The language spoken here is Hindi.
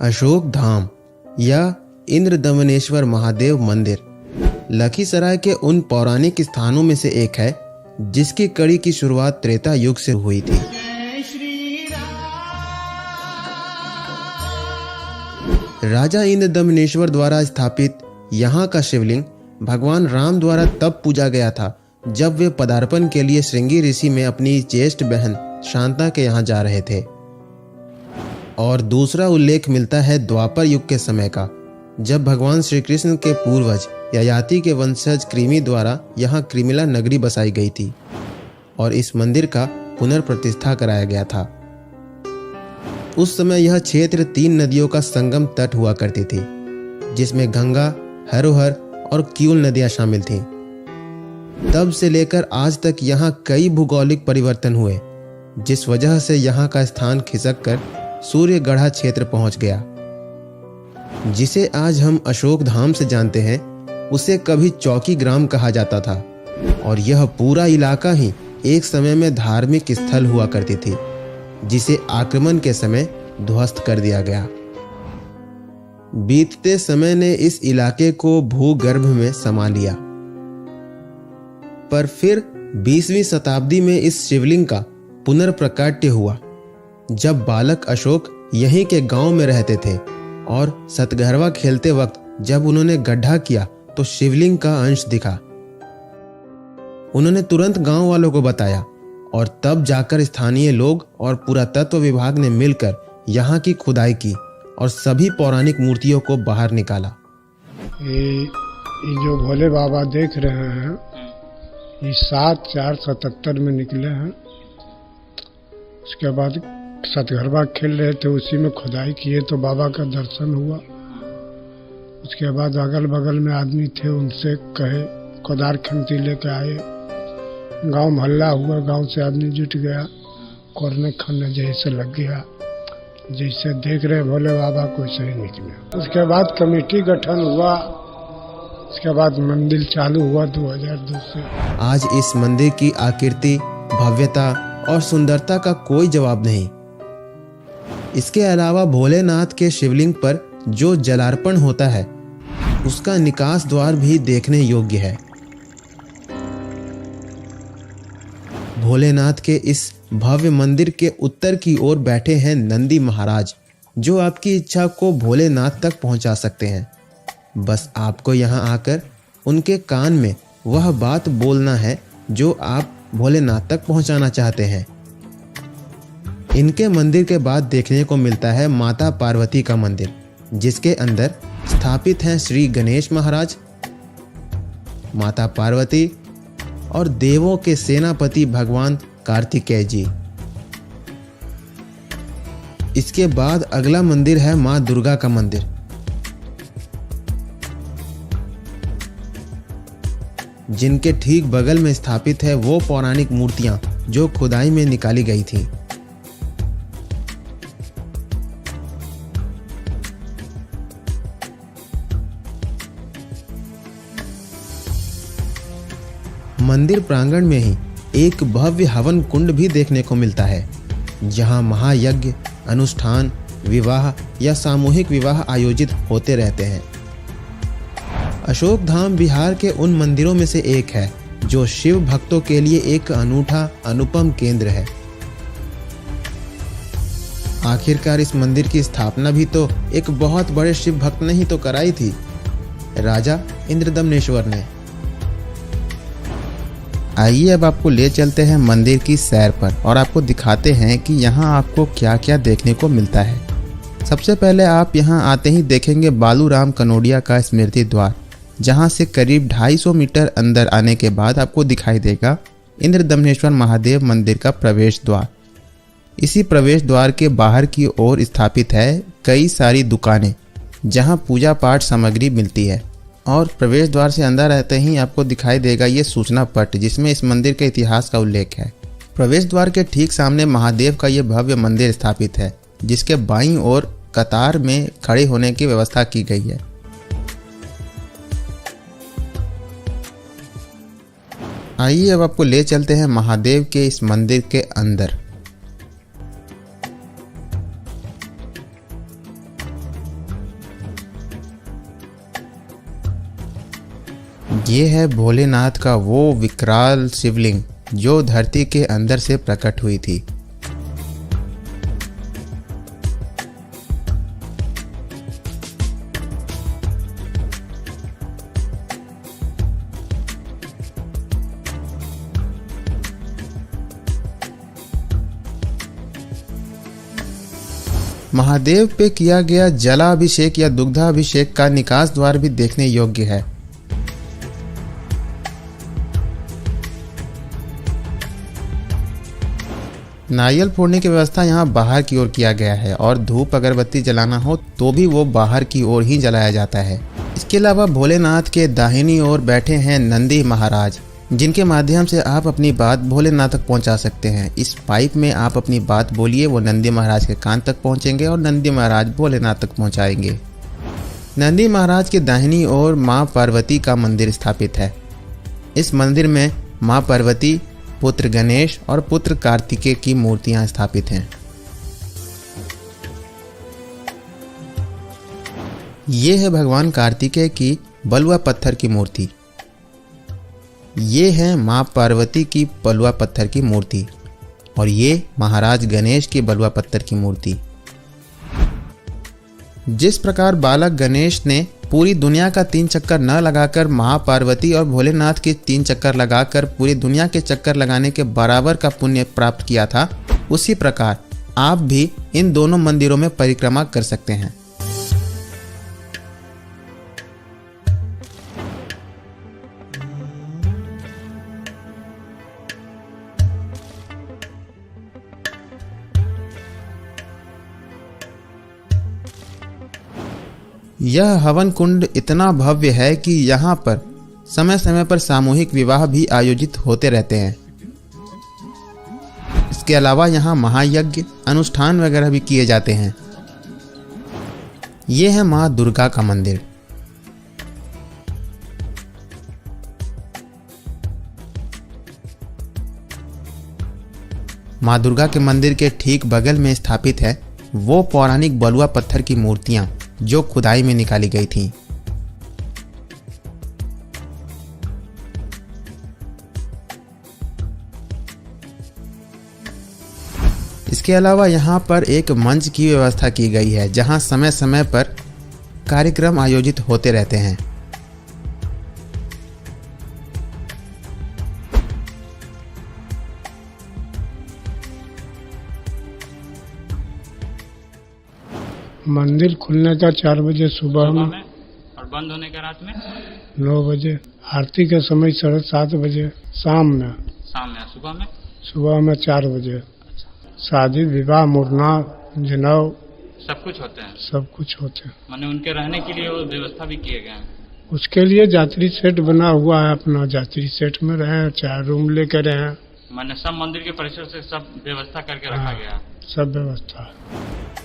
अशोक धाम या इंद्रदमनेश्वर महादेव मंदिर लखीसराय के उन पौराणिक स्थानों में से एक है जिसकी कड़ी की शुरुआत त्रेता युग से हुई थी। राजा इंद्रदमनेश्वर द्वारा स्थापित यहाँ का शिवलिंग भगवान राम द्वारा तब पूजा गया था जब वे पदार्पण के लिए श्रृंगी ऋषि में अपनी ज्येष्ठ बहन शांता के यहाँ जा रहे थे। और दूसरा उल्लेख मिलता है द्वापर युग के समय का, जब भगवान श्री कृष्ण के पूर्वज ययाति के वंशज कृमि द्वारा यहाँ कृमिला नगरी बसाई गई थी और इस मंदिर का पुनर्प्रतिष्ठा कराया गया था। उस समय यह क्षेत्र 3 नदियों का संगम तट हुआ करती थी, जिसमें गंगा, हरोहर और क्यूल नदियां शामिल थीं। तब से लेकर आज तक यहाँ कई भूगोलिक परिवर्तन हुए, जिस वजह से यहाँ का स्थान खिसक कर सूर्यगढ़ा क्षेत्र पहुंच गया। जिसे आज हम अशोक धाम से जानते हैं, उसे कभी चौकी ग्राम कहा जाता था और यह पूरा इलाका ही एक समय में धार्मिक स्थल हुआ करती थी, जिसे आक्रमण के समय ध्वस्त कर दिया गया। बीतते समय ने इस इलाके को भूगर्भ में समा लिया, पर फिर 20वीं शताब्दी में इस शिवलिंग का पुनर्प्रकाट्य हुआ, जब बालक अशोक यहीं के गांव में रहते थे और सतघरवा खेलते वक्त जब उन्होंने गड्ढा किया तो शिवलिंग का अंश दिखा। उन्होंने तुरंत गांव वालों को बताया और तब जाकर स्थानीय लोग और पुरातत्व विभाग ने मिलकर यहाँ की खुदाई की और सभी पौराणिक मूर्तियों को बाहर निकाला। ये जो भोले बाबा देख रहे हैं, ये 7/4/77 में निकले हैं। उसके बाद सतघरवा खेल रहे थे, उसी में खुदाई किए तो बाबा का दर्शन हुआ। उसके बाद अगल बगल में आदमी थे, उनसे कहे, कोदार खंती लेके आए। गांव मोहल्ला हुआ, गांव से आदमी जुट गया, कोरने खाने जैसे लग गया, जैसे देख रहे भोले बाबा को सही निकले। उसके बाद कमेटी गठन हुआ, उसके बाद मंदिर चालू हुआ 2002 से। आज इस मंदिर की आकृति, भव्यता और सुंदरता का कोई जवाब नहीं। इसके अलावा भोलेनाथ के शिवलिंग पर जो जलार्पण होता है, उसका निकास द्वार भी देखने योग्य है। भोलेनाथ के इस भव्य मंदिर के उत्तर की ओर बैठे हैं नंदी महाराज, जो आपकी इच्छा को भोलेनाथ तक पहुंचा सकते हैं। बस आपको यहाँ आकर उनके कान में वह बात बोलना है जो आप भोलेनाथ तक पहुंचाना चाहते हैं। इनके मंदिर के बाद देखने को मिलता है माता पार्वती का मंदिर, जिसके अंदर स्थापित हैं श्री गणेश महाराज, माता पार्वती और देवों के सेनापति भगवान कार्तिकेय जी। इसके बाद अगला मंदिर है मां दुर्गा का मंदिर, जिनके ठीक बगल में स्थापित है वो पौराणिक मूर्तियां जो खुदाई में निकाली गई थीं। मंदिर प्रांगण में ही एक भव्य हवन कुंड भी देखने को मिलता है, जहां महायज्ञ, अनुष्ठान, विवाह या सामूहिक विवाह आयोजित होते रहते हैं। अशोक धाम बिहार के उन मंदिरों में से एक है जो शिव भक्तों के लिए एक अनूठा, अनुपम केंद्र है। आखिरकार इस मंदिर की स्थापना भी तो एक बहुत बड़े शिव भक्त ने ही तो कराई थी, राजा इंद्रदमनेश्वर ने। आइए अब आपको ले चलते हैं मंदिर की सैर पर और आपको दिखाते हैं कि यहाँ आपको क्या क्या देखने को मिलता है। सबसे पहले आप यहाँ आते ही देखेंगे बालूराम कनोडिया का स्मृति द्वार, जहाँ से करीब 250 मीटर अंदर आने के बाद आपको दिखाई देगा इंद्रदमनेश्वर महादेव मंदिर का प्रवेश द्वार। इसी प्रवेश द्वार के बाहर की ओर स्थापित है कई सारी दुकानें, जहाँ पूजा पाठ सामग्री मिलती है। और प्रवेश द्वार से अंदर रहते ही आपको दिखाई देगा ये सूचना पट, जिसमें इस मंदिर के इतिहास का उल्लेख है। प्रवेश द्वार के ठीक सामने महादेव का ये भव्य मंदिर स्थापित है, जिसके बाईं ओर कतार में खड़े होने की व्यवस्था की गई है। आइए अब आपको ले चलते हैं महादेव के इस मंदिर के अंदर। ये है भोलेनाथ का वो विकराल शिवलिंग जो धरती के अंदर से प्रकट हुई थी। महादेव पे किया गया जलाभिषेक या दुग्धाभिषेक का निकास द्वार भी देखने योग्य है। नारियल फोड़ने की व्यवस्था यहाँ बाहर की ओर किया गया है और धूप अगरबत्ती जलाना हो तो भी वो बाहर की ओर ही जलाया जाता है। इसके अलावा भोलेनाथ के दाहिनी ओर बैठे हैं नंदी महाराज, जिनके माध्यम से आप अपनी बात भोलेनाथ तक पहुंचा सकते हैं। इस पाइप में आप अपनी बात बोलिए, वो नंदी महाराज के कान तक पहुंचेंगे और नंदी महाराज भोलेनाथ तक पहुंचाएंगे। नंदी महाराज के दाहिनी ओर माँ पार्वती का मंदिर स्थापित है। इस मंदिर में माँ पार्वती, पुत्र गणेश और पुत्र कार्तिकेय की मूर्तियां स्थापित हैं। ये है भगवान कार्तिकेय की बलुआ पत्थर की मूर्ति। ये है माँ पार्वती की बलुआ पत्थर की मूर्ति और ये महाराज गणेश की बलुआ पत्थर की मूर्ति। जिस प्रकार बालक गणेश ने पूरी दुनिया का 3 चक्कर न लगाकर माँ पार्वती और भोलेनाथ के 3 चक्कर लगाकर पूरी दुनिया के चक्कर लगाने के बराबर का पुण्य प्राप्त किया था, उसी प्रकार आप भी इन दोनों मंदिरों में परिक्रमा कर सकते हैं। यह हवन कुंड इतना भव्य है कि यहाँ पर समय समय पर सामूहिक विवाह भी आयोजित होते रहते हैं। इसके अलावा यहाँ महायज्ञ अनुष्ठान वगैरह भी किए जाते हैं। ये है माँ दुर्गा का मंदिर। माँ दुर्गा के मंदिर के ठीक बगल में स्थापित है वो पौराणिक बलुआ पत्थर की मूर्तियां जो खुदाई में निकाली गई थीं। इसके अलावा यहाँ पर एक मंच की व्यवस्था की गई है जहाँ समय समय पर कार्यक्रम आयोजित होते रहते हैं। मंदिर खुलने का 4 बजे सुबह में और बंद होने का रात में 9 बजे, आरती का समय 7:30 बजे, शाम में सुबह में 4 बजे। शादी विवाह मुड़ना जनेऊ सब कुछ होते हैं। सब कुछ होते हैं। माने उनके रहने के लिए वो व्यवस्था भी किए गए हैं। उसके लिए यात्री सेट बना हुआ है, अपना यात्री सेट में रहे, चाहे रूम लेकर रहे। माने सब मंदिर के परिसर से सब व्यवस्था करके रखा गया है। सब व्यवस्था है।